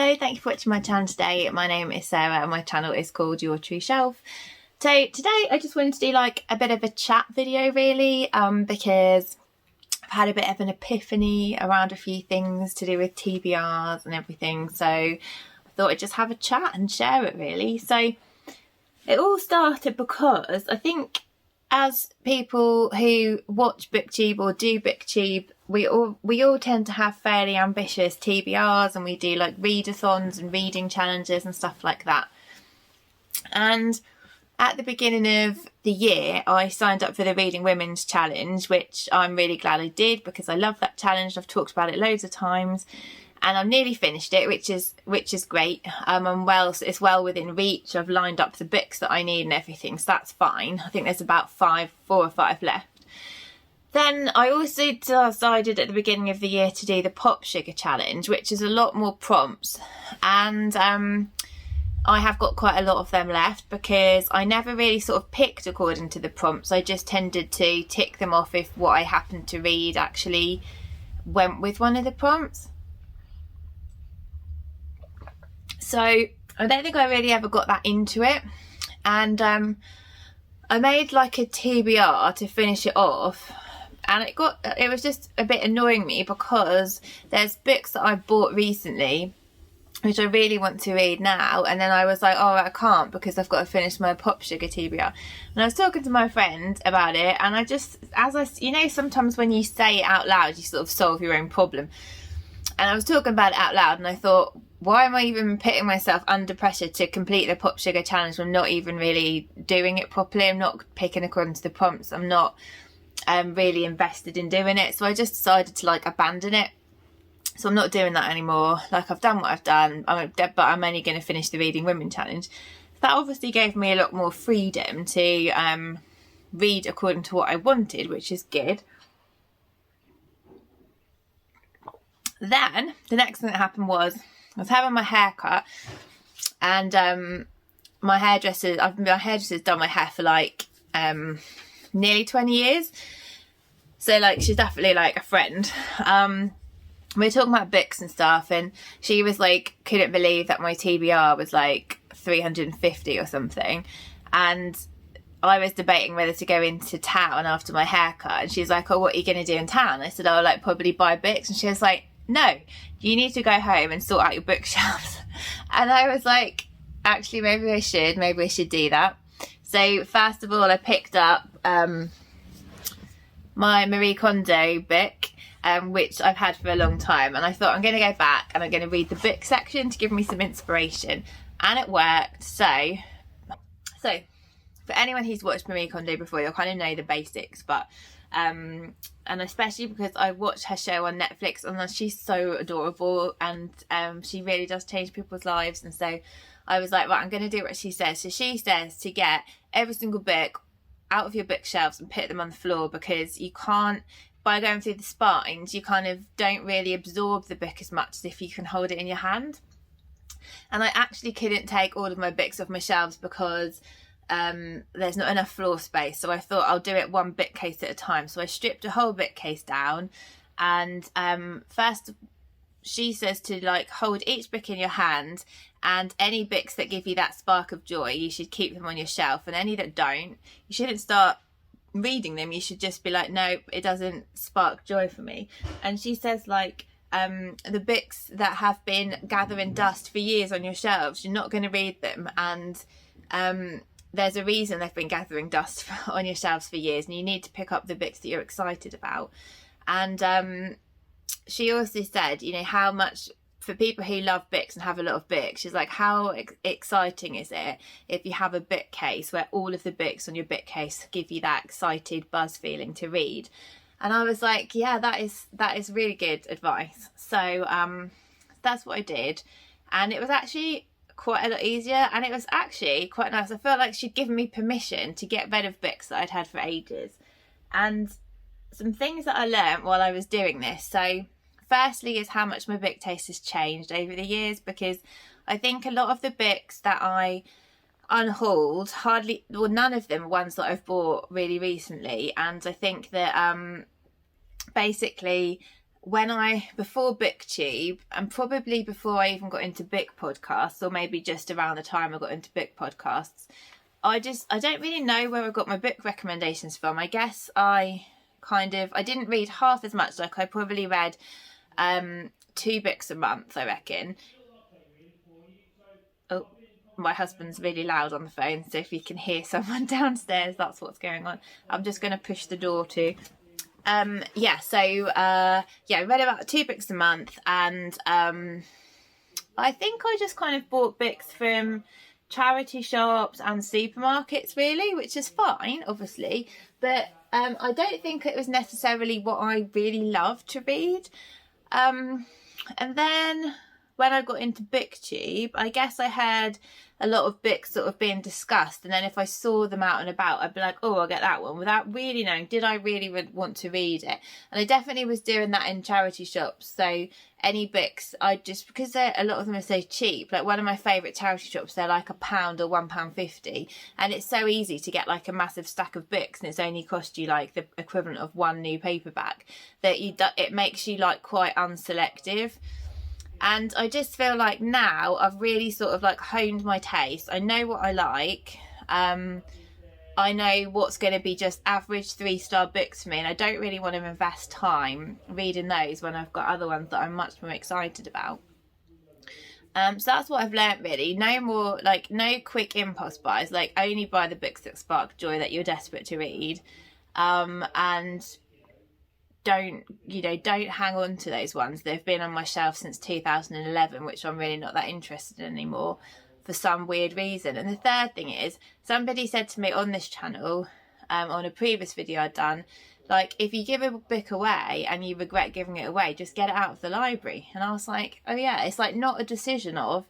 Hello, thank you for watching my channel today. My name is Sarah and my channel is called Your True Shelf. So today I just wanted to do like a bit of a chat video really, because I've had a bit of an epiphany around a few things to do with TBRs and everything. So I thought I'd just have a chat and share it really. So it all started because I think as people who watch BookTube or do BookTube, we all tend to have fairly ambitious TBRs, and we do like readathons and reading challenges and stuff like that. And at the beginning of the year, I signed up for the Reading Women's Challenge, which I'm really glad I did because I love that challenge. I've talked about it loads of times, and I've nearly finished it, which is great. It's well within reach. I've lined up the books that I need and everything, so that's fine. I think there's about 4 or 5 left. Then I also decided at the beginning of the year to do the Pop Sugar Challenge, which is a lot more prompts, and I have got quite a lot of them left because I never really sort of picked according to the prompts. I just tended to tick them off if what I happened to read actually went with one of the prompts. So I don't think I really ever got that into it, and I made like a TBR to finish it off, and it was just a bit annoying me because there's books that I bought recently which I really want to read now, and then I was like, oh, I can't because I've got to finish my Pop Sugar TBR. And I was talking to my friend about it, and I just, sometimes when you say it out loud you sort of solve your own problem, and I was talking about it out loud and I thought, why am I even putting myself under pressure to complete the Pop Sugar Challenge when I'm not even really doing it properly? I'm not picking according to the prompts. I'm not really invested in doing it. So I just decided to like abandon it. So I'm not doing that anymore. Like, I've done what I've done, but I'm only going to finish the Reading Women Challenge. That obviously gave me a lot more freedom to read according to what I wanted, which is good. Then the next thing that happened was I was having my hair cut, and my hairdresser's done my hair for like nearly 20 years. So like, she's definitely like a friend. We were talking about books and stuff, and she was like, couldn't believe that my TBR was like 350 or something, and I was debating whether to go into town after my haircut, and she's like, oh, what are you going to do in town? I said, oh, like probably buy books. And she was like, no, you need to go home and sort out your bookshelves. And I was like, actually, maybe I should do that. So first of all, I picked up my Marie Kondo book, which I've had for a long time, and I thought I'm going to go back and I'm going to read the book section to give me some inspiration, and it worked. So for anyone who's watched Marie Kondo before, you'll kind of know the basics, but and especially because I watched her show on Netflix, and she's so adorable, and she really does change people's lives. And so I was like, right, I'm going to do what she says. So she says to get every single book out of your bookshelves and put them on the floor, because you can't, by going through the spines, you kind of don't really absorb the book as much as if you can hold it in your hand. And I actually couldn't take all of my books off my shelves because there's not enough floor space. So I thought I'll do it one bookcase at a time. So I stripped a whole bookcase down, and first she says to like hold each book in your hand, and any books that give you that spark of joy, you should keep them on your shelf, and any that don't, you shouldn't start reading them. You should just be like, nope, it doesn't spark joy for me. And she says like the books that have been gathering dust for years on your shelves, you're not going to read them, and there's a reason they've been gathering dust on your shelves for years, and you need to pick up the books that you're excited about. And she also said, how much, for people who love books and have a lot of books, she's like, how exciting is it if you have a bookcase where all of the books on your bookcase give you that excited buzz feeling to read? And I was like, yeah, that is really good advice. So that's what I did, and it was actually quite a lot easier, and it was actually quite nice. I felt like she'd given me permission to get rid of books that I'd had for ages. And some things that I learned while I was doing this, so firstly is how much my book taste has changed over the years, because I think a lot of the books that I unhauled, none of them are ones that I've bought really recently. And I think that basically before BookTube, and probably before I even got into book podcasts, or maybe just around the time I got into book podcasts, I don't really know where I got my book recommendations from. I guess I didn't read half as much. Like I probably read 2 books a month, I reckon. Oh, my husband's really loud on the phone, so if you can hear someone downstairs, that's what's going on. I'm just going to push the door too. I read about 2 books a month, and I think I just kind of bought books from charity shops and supermarkets, really, which is fine, obviously, but I don't think it was necessarily what I really loved to read. And then when I got into BookTube, I guess I heard a lot of books sort of being discussed, and then if I saw them out and about, I'd be like, oh, I'll get that one, without really knowing, did I really want to read it? And I definitely was doing that in charity shops. So any books, because a lot of them are so cheap, like one of my favourite charity shops, they're like £1 or £1.50, and it's so easy to get like a massive stack of books, and it's only cost you like the equivalent of 1 new paperback, that it makes you like quite unselective. And I just feel like now I've really sort of like honed my taste. I know what I like. I know what's going to be just average 3-star books for me, and I don't really want to invest time reading those when I've got other ones that I'm much more excited about. So that's what I've learnt, really. No more, like, no quick impulse buys. Like, only buy the books that spark joy, that you're desperate to read. And don't hang on to those ones. They've been on my shelf since 2011, which I'm really not that interested in anymore for some weird reason. And the third thing is, somebody said to me on this channel, on a previous video I'd done, like, if you give a book away and you regret giving it away, just get it out of the library. And I was like, oh yeah, it's like not a decision of,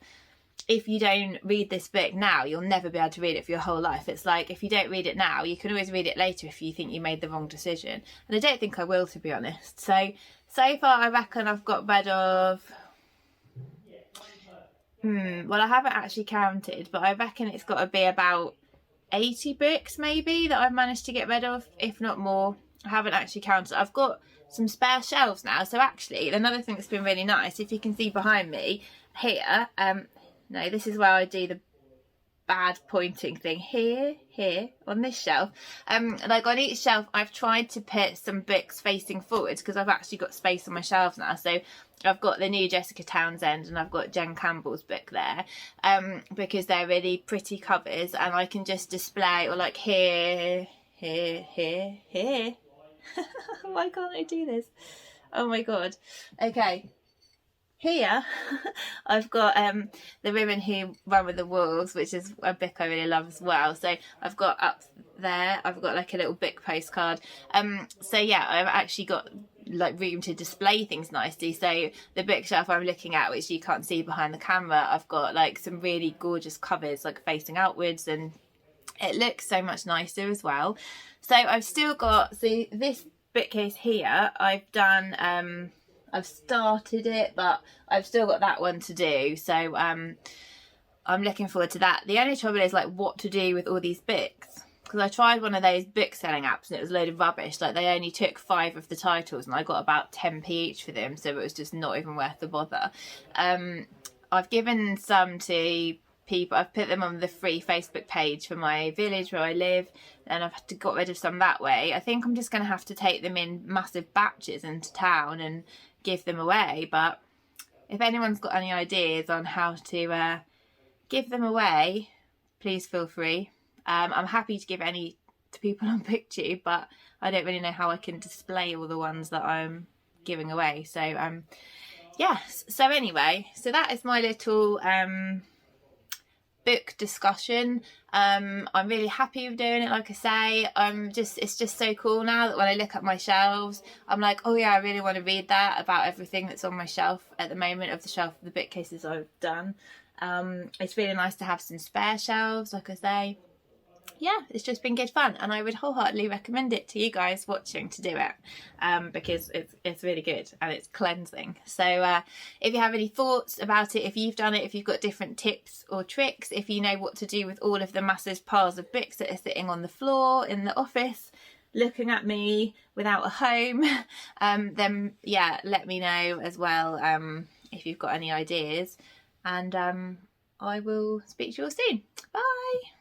if you don't read this book now, you'll never be able to read it for your whole life. It's like, if you don't read it now, you can always read it later if you think you made the wrong decision. And I don't think I will, to be honest. So far, I reckon I've got rid of... well, I haven't actually counted, but I reckon it's got to be about 80 books, maybe, that I've managed to get rid of, if not more. I haven't actually counted. I've got some spare shelves now. So actually, another thing that's been really nice, if you can see behind me here... no, this is where I do the bad pointing thing. Here, on this shelf. Like on each shelf, I've tried to put some books facing forwards, because I've actually got space on my shelves now. So I've got the new Jessica Townsend, and I've got Jen Campbell's book there, because they're really pretty covers, and I can just display, or like here. Why can't I do this? Oh my god. Okay. Here, I've got The Women Who Run With the Wolves, which is a book I really love as well. So I've got up there, I've got like a little book postcard. So yeah, I've actually got like room to display things nicely. So the bookshelf I'm looking at, which you can't see behind the camera, I've got like some really gorgeous covers like facing outwards, and it looks so much nicer as well. So I've still got, so this bookcase here, I've done... I've started it, but I've still got that one to do. So I'm looking forward to that. The only trouble is like what to do with all these books, because I tried one of those book selling apps and it was a load of rubbish. Like they only took 5 of the titles and I got about 10p each for them, so it was just not even worth the bother. I've given some to people. I've put them on the free Facebook page for my village where I live, and I've had to got rid of some that way. I think I'm just going to have to take them in massive batches into town and give them away. But if anyone's got any ideas on how to give them away, please feel free. I'm happy to give any to people on BookTube, but I don't really know how I can display all the ones that I'm giving away. So yes, so anyway, so that is my little book discussion. I'm really happy with doing it. Like I say, it's just so cool now that when I look at my shelves, I'm like, oh yeah, I really want to read that about everything that's on my shelf at the moment, of the shelf of the bookcases I've done. It's really nice to have some spare shelves, like I say. Yeah, it's just been good fun, and I would wholeheartedly recommend it to you guys watching to do it, because it's really good and it's cleansing. So if you have any thoughts about it, if you've done it, if you've got different tips or tricks, if you know what to do with all of the massive piles of books that are sitting on the floor in the office, looking at me without a home, then yeah, let me know as well if you've got any ideas, and I will speak to you all soon. Bye.